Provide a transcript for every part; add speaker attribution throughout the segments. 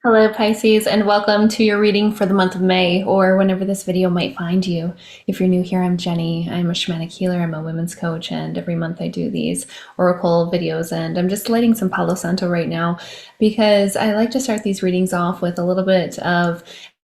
Speaker 1: Hello, Pisces, and welcome to your reading for the month of May, or whenever this video might find you. If you're new here, I'm Jenny. I'm a shamanic healer. I'm a women's coach, and every month I do these oracle videos. And I'm just lighting some Palo Santo right now because I like to start these readings off with a little bit of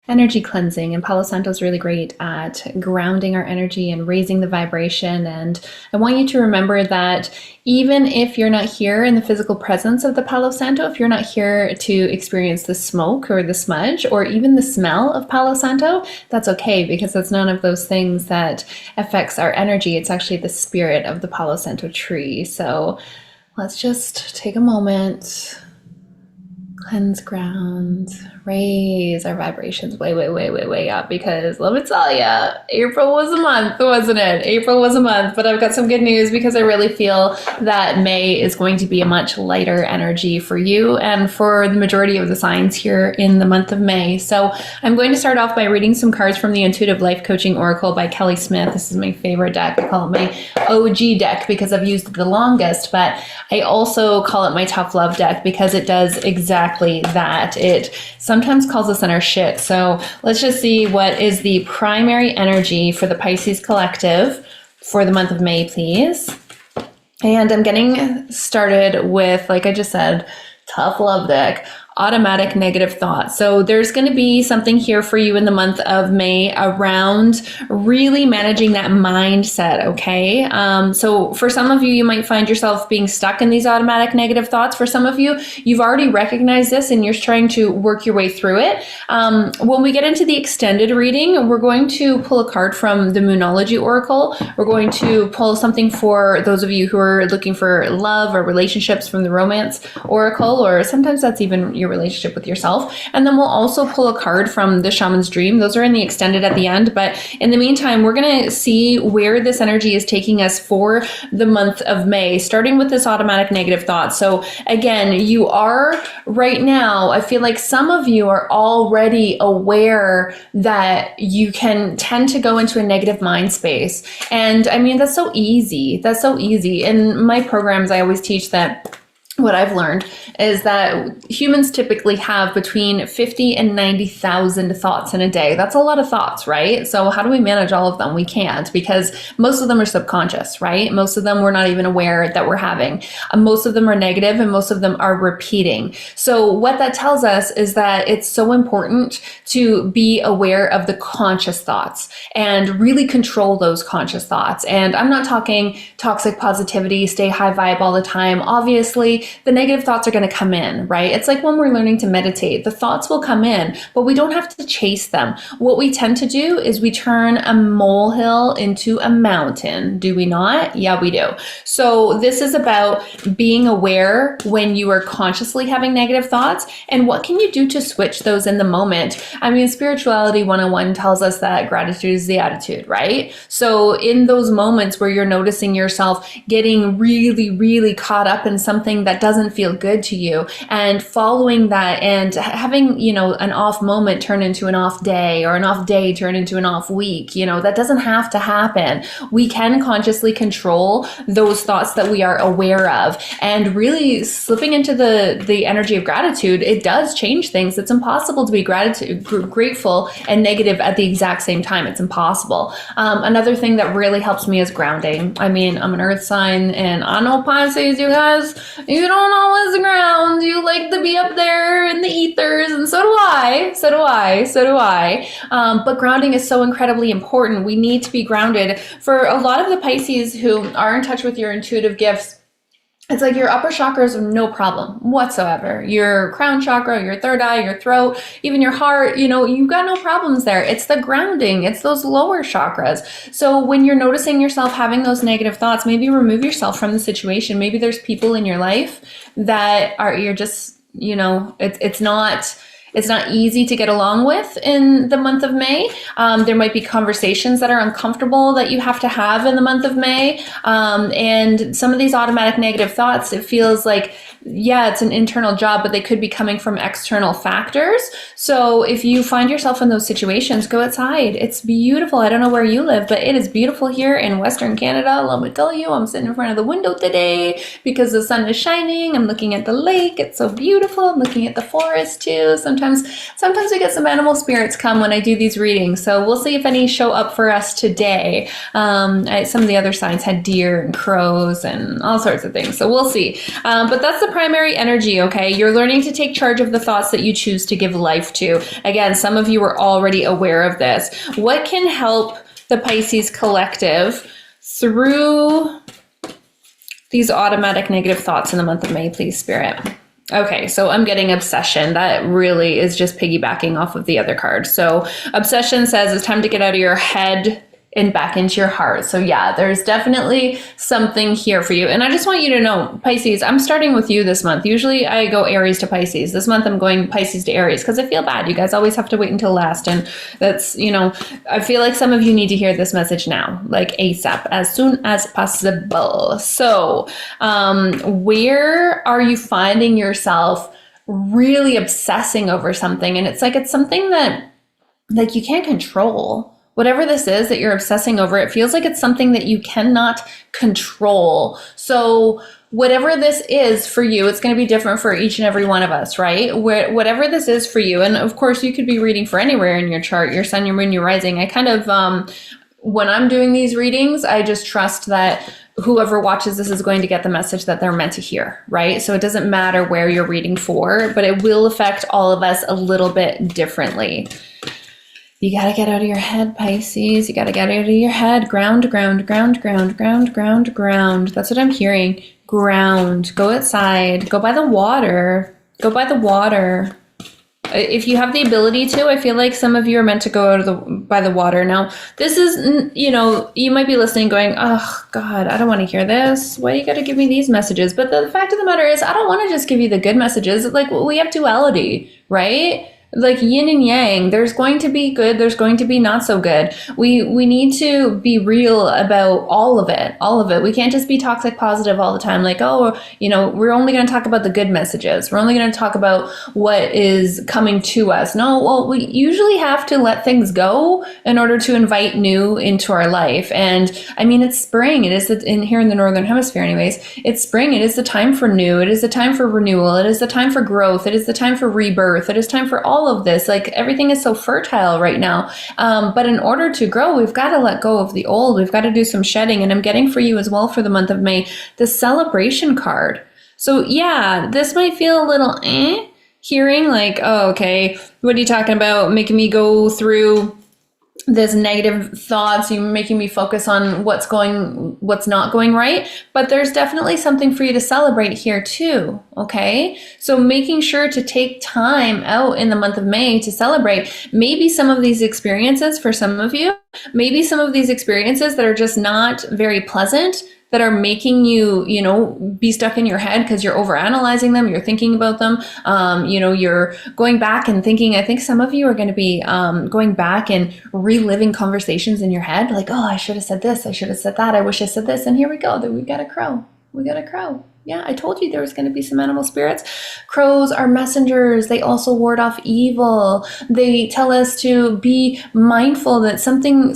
Speaker 1: energy cleansing, and Palo Santo is really great at grounding our energy and raising the vibration. And I want you to remember that even if you're not here in the physical presence of the Palo Santo, if you're not here to experience the smoke or the smudge or even the smell of Palo Santo, that's okay, because that's none of those things that affects our energy. It's actually the spirit of the Palo Santo tree. So let's just take a moment, cleanse, ground, raise our vibrations way up, because let me tell ya, April was a month, wasn't it? April was a month, but I've got some good news because I really feel that May is going to be a much lighter energy for you and for the majority of the signs here in the month of May. So I'm going to start off by reading some cards from the Intuitive Life Coaching Oracle by Kelly Smith. This is my favorite deck. I call it my OG deck because I've used it the longest, but I also call it my tough love deck because it does exactly that. It sometimes calls us in our shit. So let's just see what is the primary energy for the Pisces collective for the month of May, please. And I'm getting started with, like I just said, tough love deck. Automatic negative thoughts. So there's going to be something here for you in the month of May around really managing that mindset. Okay. So for some of you, you might find yourself being stuck in these automatic negative thoughts. For some of you, you've already recognized this and you're trying to work your way through it. When we get into the extended reading, we're going to pull a card from the Moonology Oracle. We're going to pull something for those of you who are looking for love or relationships from the Romance Oracle, or sometimes that's even your relationship with yourself. And then we'll also pull a card from the Shaman's Dream. Those are in the extended at the end. But in the meantime, we're going to see where this energy is taking us for the month of May, starting with this automatic negative thought. So again, you are right now, I feel like some of you are already aware that you can tend to go into a negative mind space. And I mean, that's so easy. That's so easy. In my programs, I always teach that what I've learned is that humans typically have between 50 and 90,000 thoughts in a day. That's a lot of thoughts, right? So how do we manage all of them? We can't, because most of them are subconscious, right? Most of them we're not even aware that we're having. Most of them are negative and most of them are repeating. So what that tells us is that it's so important to be aware of the conscious thoughts and really control those conscious thoughts. And I'm not talking toxic positivity, stay high vibe all the time. Obviously, the negative thoughts are going to come in, right? It's like when we're learning to meditate, the thoughts will come in, but we don't have to chase them. What we tend to do is we turn a molehill into a mountain. Do we not? Yeah, we do. So this is about being aware when you are consciously having negative thoughts, and what can you do to switch those in the moment? I mean, Spirituality 101 tells us that gratitude is the attitude, right? So in those moments where you're noticing yourself getting really caught up in something that doesn't feel good to you, and following that and having, an off moment turn into an off day, or an off day turn into an off week, that doesn't have to happen. We can consciously control those thoughts that we are aware of, and really slipping into the energy of gratitude, it does change things. It's impossible to be grateful and negative at the exact same time. It's impossible. Another thing that really helps me is grounding. I mean, I'm an earth sign, and I know Pisces, you guys, you don't always ground. You like to be up there in the ethers, and so do I. But grounding is so incredibly important. We need to be grounded. For a lot of the Pisces who are in touch with your intuitive gifts, it's like your upper chakras are no problem whatsoever. Your crown chakra, your third eye, your throat, even your heart, you've got no problems there. It's the grounding. It's those lower chakras. So when you're noticing yourself having those negative thoughts, maybe remove yourself from the situation. Maybe there's people in your life that you're just, it's not easy to get along with in the month of May. There might be conversations that are uncomfortable that you have to have in the month of May. And some of these automatic negative thoughts, it feels like, yeah, it's an internal job, but they could be coming from external factors. So if you find yourself in those situations, go outside. It's beautiful. I don't know where you live, but it is beautiful here in Western Canada. Let me tell you, I'm sitting in front of the window today because the sun is shining. I'm looking at the lake. It's so beautiful. I'm looking at the forest too. Sometimes sometimes we get some animal spirits come when I do these readings. So we'll see if any show up for us today. Some of the other signs had deer and crows and all sorts of things. So we'll see. But that's the primary energy, okay? You're learning to take charge of the thoughts that you choose to give life to. Again, some of you are already aware of this. What can help the Pisces collective through these automatic negative thoughts in the month of May, please, Spirit? Okay, so I'm getting obsession. That really is just piggybacking off of the other card. So obsession says it's time to get out of your head and back into your heart. So yeah, there's definitely something here for you. And I just want you to know, Pisces, I'm starting with you this month. Usually I go Aries to Pisces. This month I'm going Pisces to Aries because I feel bad. You guys always have to wait until last. And that's, I feel like some of you need to hear this message now, like ASAP, as soon as possible. So where are you finding yourself really obsessing over something? And it's something that like you can't control. Whatever this is that you're obsessing over, it feels like it's something that you cannot control. So whatever this is for you, it's going to be different for each and every one of us, right? Whatever this is for you. And of course, you could be reading for anywhere in your chart, your sun, your moon, your rising. I kind of, when I'm doing these readings, I just trust that whoever watches this is going to get the message that they're meant to hear, right? So it doesn't matter where you're reading for, but it will affect all of us a little bit differently. You got to get out of your head, Pisces. You got to get out of your head. Ground, ground, ground, ground, ground, ground, ground. That's what I'm hearing. Ground. Go outside. Go by the water. Go by the water. If you have the ability to, I feel like some of you are meant to go out by the water. Now, this is, you might be listening going, oh, God, I don't want to hear this. Why you got to give me these messages? But the fact of the matter is, I don't want to just give you the good messages. Like, we have duality, right? Like yin and yang, there's going to be good, there's going to be not so good. We need to be real about all of it. We can't just be toxic positive all the time. Like, we're only going to talk about the good messages. We're only going to talk about what is coming to us. No, well, we usually have to let things go in order to invite new into our life. And I mean, it's spring. It is here in the Northern Hemisphere anyways. It's spring. It is the time for new. It is the time for renewal. It is the time for growth. It is the time for rebirth. It is time for all of this. Like everything is so fertile right now. But in order to grow, we've got to let go of the old. We've got to do some shedding. And I'm getting for you as well for the month of May, the celebration card. So yeah, this might feel a little hearing like, oh, okay, what are you talking about? Making me go through this negative thoughts, you making me focus on what's not going right. But there's definitely something for you to celebrate here too. Okay. So making sure to take time out in the month of May to celebrate maybe some of these experiences for some of you, maybe some of these experiences that are just not very pleasant, that are making you, be stuck in your head because you're overanalyzing them, you're thinking about them, you're going back and thinking. I think some of you are going to be going back and reliving conversations in your head, like, oh, I should have said this, I should have said that, I wish I said this, and here we go, we got a crow. Yeah, I told you there was going to be some animal spirits. Crows are messengers. They also ward off evil. They tell us to be mindful that something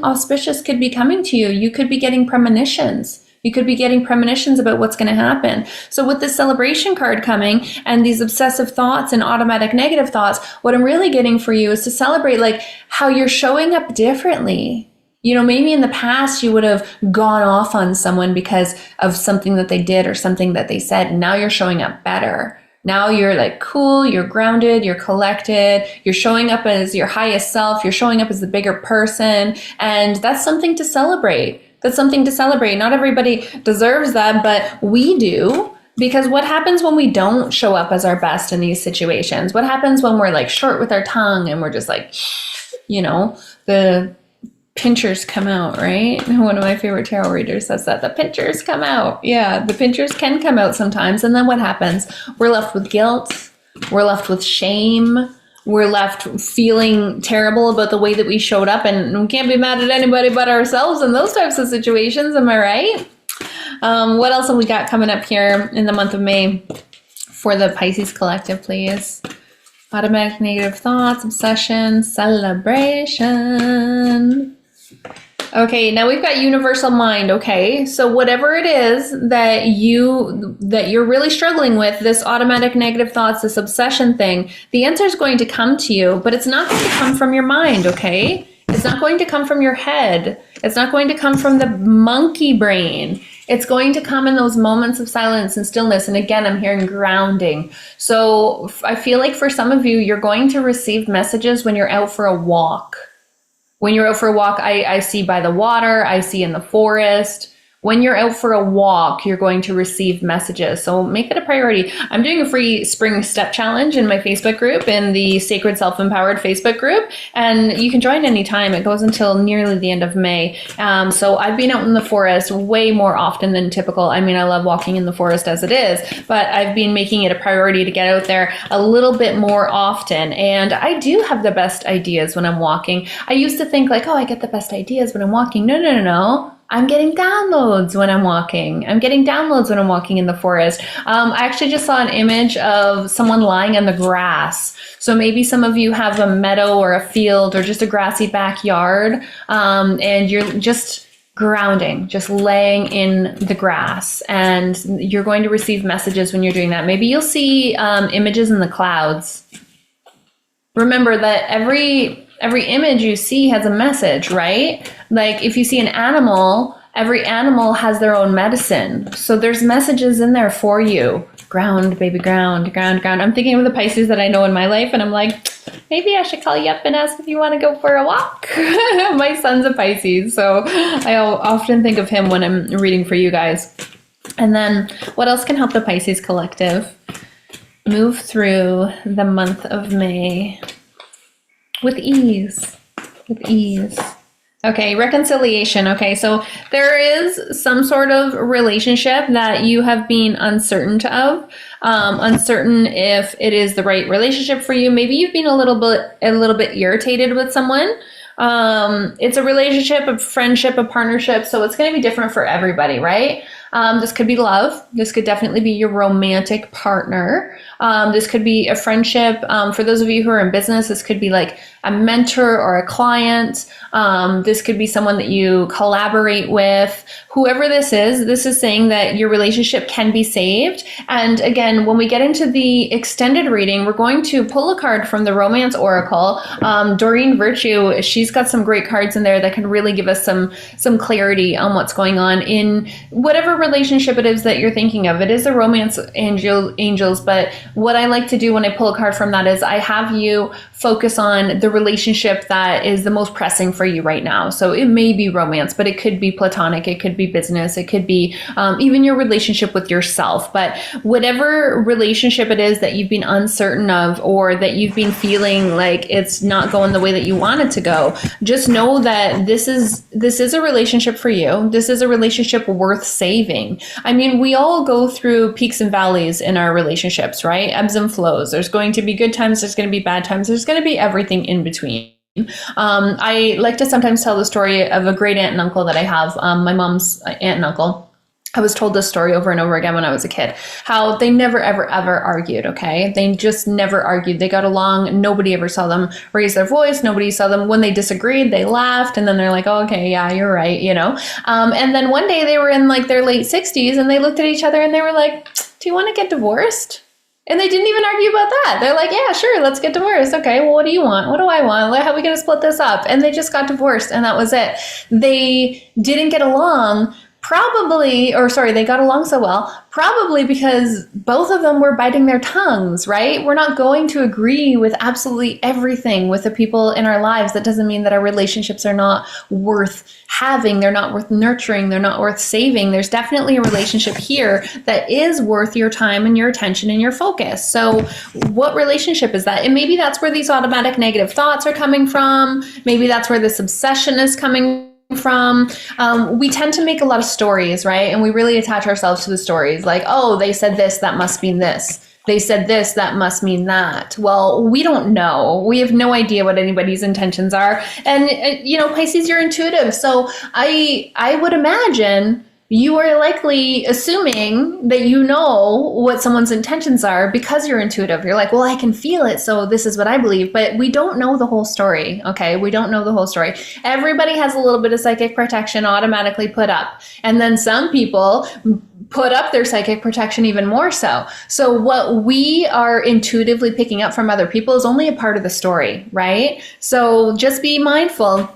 Speaker 1: auspicious could be coming to you. You could be getting premonitions. You could be getting premonitions about what's going to happen. So with this celebration card coming and these obsessive thoughts and automatic negative thoughts, what I'm really getting for you is to celebrate like how you're showing up differently. Maybe in the past you would have gone off on someone because of something that they did or something that they said. And now you're showing up better. Now you're like cool, you're grounded, you're collected, you're showing up as your highest self, you're showing up as the bigger person. And that's something to celebrate. Not everybody deserves that, but we do. Because what happens when we don't show up as our best in these situations? What happens when we're like short with our tongue and we're just like, the pinchers come out, right? One of my favorite tarot readers says that the pinchers come out. Yeah, the pinchers can come out sometimes. And then what happens? We're left with guilt. We're left with shame. We're left feeling terrible about the way that we showed up. And we can't be mad at anybody but ourselves in those types of situations. Am I right? What else have we got coming up here in the month of May for the Pisces collective, please? Automatic negative thoughts, obsession, celebration. Okay, now we've got universal mind, okay? So whatever it is that you're really struggling with, this automatic negative thoughts, this obsession thing, the answer is going to come to you, but it's not going to come from your mind, okay? It's not going to come from your head. It's not going to come from the monkey brain. It's going to come in those moments of silence and stillness. And again, I'm hearing grounding. So I feel like for some of you, you're going to receive messages when you're out for a walk. When you're out for a walk, I see by the water, I see in the forest. When you're out for a walk, you're going to receive messages. So make it a priority. I'm doing a free spring step challenge in my Facebook group, in the Sacred Self-Empowered Facebook group. And you can join anytime. It goes until nearly the end of May. So I've been out in the forest way more often than typical. I mean, I love walking in the forest as it is, but I've been making it a priority to get out there a little bit more often. And I do have the best ideas when I'm walking. I used to think like, oh, I get the best ideas when I'm walking. No. I'm getting downloads when I'm walking. I'm getting downloads when I'm walking in the forest. I actually just saw an image of someone lying in the grass. So maybe some of you have a meadow or a field or just a grassy backyard, and you're just grounding, just laying in the grass, and you're going to receive messages when you're doing that. Maybe you'll see images in the clouds. Remember that every image you see has a message, right? Like if you see an animal, every animal has their own medicine. So there's messages in there for you. Ground, baby, ground, ground, ground. I'm thinking of the Pisces that I know in my life, and I'm like, maybe I should call you up and ask if you want to go for a walk. My son's a Pisces, so I often think of him when I'm reading for you guys. And then what else can help the Pisces collective move through the month of May with ease? Okay, reconciliation. Okay, so there is some sort of relationship that you have been uncertain of, uncertain if it is the right relationship for you. Maybe you've been a little bit irritated with someone. It's a relationship, a friendship, a partnership, so it's going to be different for everybody, right? This could be love. This could definitely be your romantic partner. This could be a friendship. For those of you who are in business, this could be like a mentor or a client. This could be someone that you collaborate with. Whoever this is saying that your relationship can be saved. And again, when we get into the extended reading, we're going to pull a card from the Romance Oracle. Doreen Virtue, she's got some great cards in there that can really give us some clarity on what's going on in whatever relationship it is that you're thinking of. It is the Romance Angels, but what I like to do when I pull a card from that is I have you focus on the relationship that is the most pressing for you right now. So it may be romance, but it could be platonic, it could be business, it could be even your relationship with yourself. But whatever relationship it is that you've been uncertain of, or that you've been feeling like it's not going the way that you want it to go, just know that this is a relationship for you. This is a relationship worth saving. I mean, we all go through peaks and valleys in our relationships, right? Ebbs and flows. There's going to be good times, there's going to be bad times, there's going to be everything in between. I like to sometimes tell the story of a great aunt and uncle that I have, my mom's aunt and uncle. I was told this story over and over again when I was a kid, how they never, ever, ever argued, okay? They just never argued. They got along. Nobody ever saw them raise their voice. Nobody saw them. When they disagreed, they laughed, and then they're like, oh, okay, yeah, you're right, you know? And then one day they were in like their late 60s, and they looked at each other and they were like, do you want to get divorced? And they didn't even argue about that. They're like, yeah, sure, let's get divorced. Okay, well, what do you want? What do I want? How are we going to split this up? And they just got divorced, and that was it. They didn't get along. They got along so well, probably because both of them were biting their tongues, right? We're not going to agree with absolutely everything with the people in our lives. That doesn't mean that our relationships are not worth having. They're not worth nurturing. They're not worth saving. There's definitely a relationship here that is worth your time and your attention and your focus. So what relationship is that? And maybe that's where these automatic negative thoughts are coming from. Maybe that's where this obsession is coming from. We tend to make a lot of stories, right? And we really attach ourselves to the stories, like, oh, they said this, that must mean this. They said this, that must mean that. Well, we don't know. We have no idea what anybody's intentions are. And, Pisces, you're intuitive. So I would imagine you are likely assuming that you know what someone's intentions are because you're intuitive. You're like, well, I can feel it, so this is what I believe. But we don't know the whole story, okay? We don't know the whole story. Everybody has a little bit of psychic protection automatically put up. And then some people put up their psychic protection even more so. So what we are intuitively picking up from other people is only a part of the story, right? So just be mindful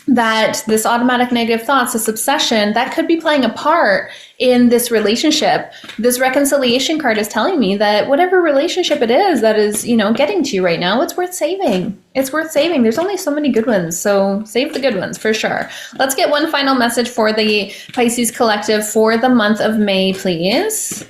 Speaker 1: that this automatic negative thoughts, this obsession, that could be playing a part in this relationship. This reconciliation card is telling me that whatever relationship it is that is, you know, getting to you right now, it's worth saving. It's worth saving. There's only so many good ones, so save the good ones for sure. Let's get one final message for the Pisces collective for the month of May, please.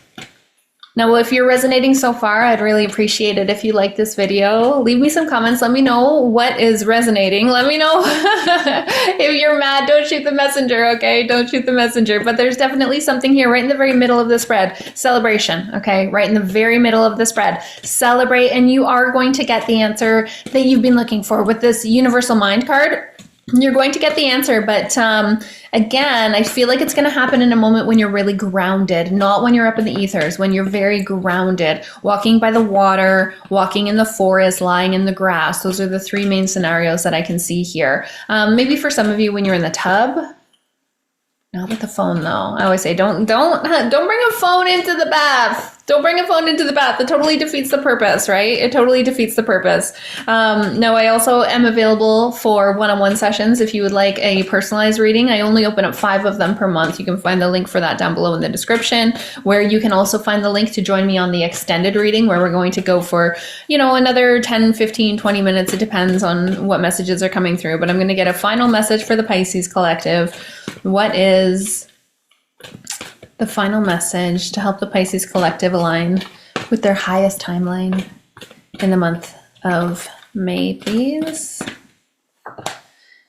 Speaker 1: Now, if you're resonating so far, I'd really appreciate it if you like this video. Leave me some comments. Let me know what is resonating. Let me know if you're mad. Don't shoot the messenger, okay? Don't shoot the messenger. But there's definitely something here right in the very middle of the spread. Celebration, okay? Right in the very middle of the spread. Celebrate, and you are going to get the answer that you've been looking for with this Universal Mind card. You're going to get the answer, but again, I feel like it's going to happen in a moment when you're really grounded, not when you're up in the ethers, when you're very grounded, walking by the water, walking in the forest, lying in the grass. Those are the three main scenarios that I can see here. Maybe for some of you when you're in the tub. Not with the phone though. I always say don't bring a phone into the bath. Don't bring a phone into the bath. It totally defeats the purpose, right? It totally defeats the purpose. No, I also am available for one-on-one sessions if you would like a personalized reading. I only open up 5 of them per month. You can find the link for that down below in the description, where you can also find the link to join me on the extended reading, where we're going to go for, you know, another 10, 15, 20 minutes. It depends on what messages are coming through, but I'm going to get a final message for the Pisces collective. What is the final message to help the Pisces collective align with their highest timeline in the month of May, please?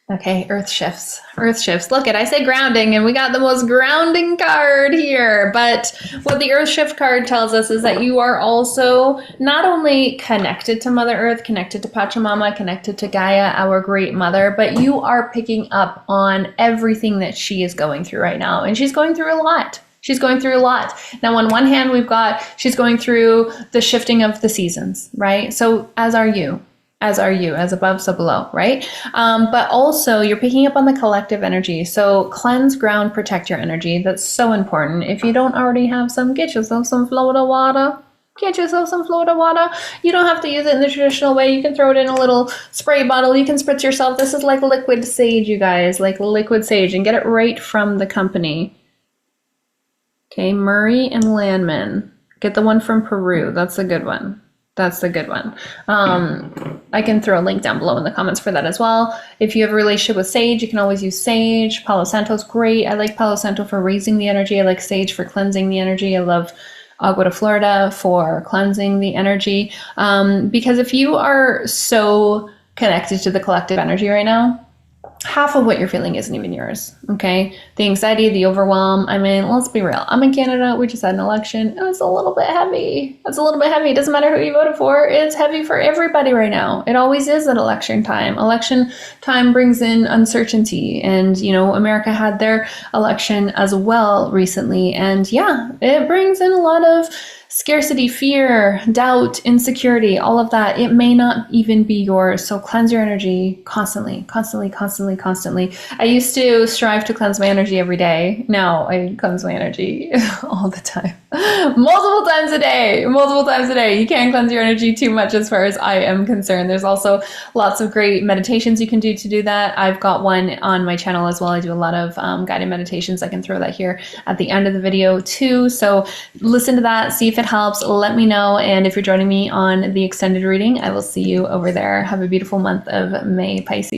Speaker 1: Okay, earth shifts. Earth shifts. Look, I say grounding, and we got the most grounding card here. But what the earth shift card tells us is that you are also not only connected to Mother Earth, connected to Pachamama, connected to Gaia, our great mother, but you are picking up on everything that she is going through right now. And she's going through a lot. She's going through a lot. Now, on one hand, we've got, she's going through the shifting of the seasons, right? So as are you. As are you, as above, so below, right? But also you're picking up on the collective energy. So cleanse, ground, protect your energy. That's so important. If you don't already have some, get yourself some Florida water. Get yourself some Florida water. You don't have to use it in the traditional way. You can throw it in a little spray bottle. You can spritz yourself. This is like liquid sage, you guys, like liquid sage, and get it right from the company. Okay, Murray and Landman. Get the one from Peru. That's a good one. That's the good one. I can throw a link down below in the comments for that as well. If you have a relationship with sage, you can always use sage. Palo Santo's great. I like Palo Santo for raising the energy. I like sage for cleansing the energy. I love Agua de Florida for cleansing the energy. Because if you are so connected to the collective energy right now, half of what you're feeling isn't even yours, okay? The anxiety, the overwhelm. I mean, let's be real. I'm in Canada. We just had an election. It was a little bit heavy. It's a little bit heavy. It doesn't matter who you voted for. It's heavy for everybody right now. It always is at election time. Election time brings in uncertainty. And, you know, America had their election as well recently. And yeah, it brings in a lot of scarcity, fear, doubt, insecurity, all of that. It may not even be yours. So cleanse your energy constantly, constantly, constantly, constantly. I used to strive to cleanse my energy every day. Now I cleanse my energy all the time. Multiple times a day. Multiple times a day. You can't cleanse your energy too much as far as I am concerned. There's also lots of great meditations you can do to do that. I've got one on my channel as well. I do a lot of guided meditations. I can throw that here at the end of the video too. So listen to that. See if it helps. Let me know. And if you're joining me on the extended reading, I will see you over there. Have a beautiful month of May, Pisces.